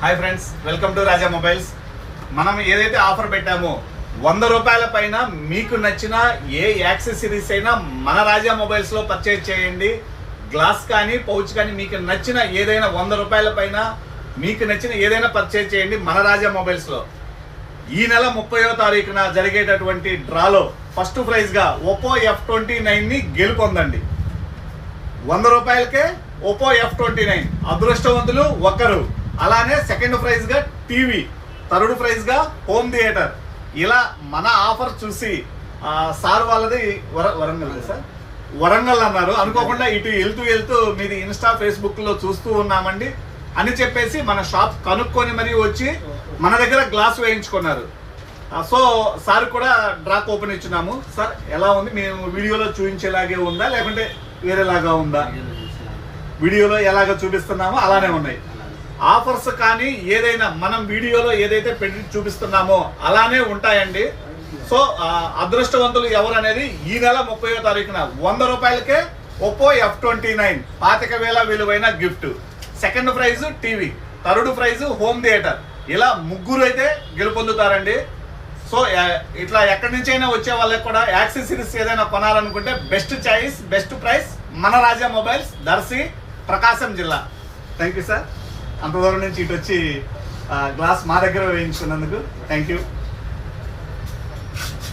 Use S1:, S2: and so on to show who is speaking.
S1: Hi friends, welcome to Raja mobiles. మనం ఏదైతే offer పెట్టామో 100 రూపాయల పైన మీకు నచ్చిన ఏ యాక్సెసరీస్ అయినా మన రాజా మొబైల్స్లో పర్చేజ్ చేయండి. గ్లాస్ కానీ పౌచ్ కానీ మీకు నచ్చిన ఏదైనా 100 రూపాయల పైన మీకు నచ్చిన ఏదైనా పర్చేజ్ చేయండి మన రాజా మొబైల్స్లో. ఈ నెల 30వ తారీఖున జరిగేటటువంటి డ్రాలో ఫస్ట్ ప్రైజ్గా ఒప్పో F29ని గెలుపొందండి. 100 రూపాయలకే ఒప్పో F29 అదృష్టవంతులు ఒకరు. అలానే సెకండ్ ప్రైజ్గా టీవీ, థర్డ్ ప్రైజ్గా హోమ్ థియేటర్. ఇలా మన ఆఫర్ చూసి సార్ వాళ్ళది వరంగల్ సార్, వరంగల్ అన్నారు. అనుకోకుండా ఇటు వెళ్తూ మీది ఇన్స్టా ఫేస్బుక్లో చూస్తూ ఉన్నామండి అని చెప్పేసి మన షాప్ కనుక్కొని మరీ వచ్చి మన దగ్గర గ్లాస్ వేయించుకున్నారు. సో సార్ కూడా డ్రాక్ ఓపెన్ ఇచ్చున్నాము. సార్ ఎలా ఉంది? మేము వీడియోలో చూపించేలాగే ఉందా లేకుంటే వేరేలాగా ఉందా? వీడియోలో ఎలాగ చూపిస్తున్నామో అలానే ఉన్నాయి. ఆఫర్స్ కానీ ఏదైనా మనం వీడియోలో ఏదైతే పెట్టి చూపిస్తున్నామో అలానే ఉంటాయండి. సో అదృష్టవంతులు ఎవరు అనేది ఈ నెల 30వ తారీఖున 100 రూపాయలకే ఒప్పో F29 25,000 విలువైన gift. Second prize TV, third prize home theatre. ఇలా ముగ్గురు అయితే గెలుపొందుతారండి. సో ఇట్లా ఎక్కడి నుంచి అయినా వచ్చే వాళ్ళకి కూడా యాక్సెసరీస్ ఏదైనా కొనాలనుకుంటే బెస్ట్ చాయిస్, బెస్ట్ ప్రైస్ మన రాజా మొబైల్స్, దర్శి, ప్రకాశం జిల్లా. థ్యాంక్ యూ సార్, అంత దూరం నుంచి ఇటు వచ్చి గ్లాస్ మా దగ్గర వేయించుకున్నందుకు థ్యాంక్ యూ.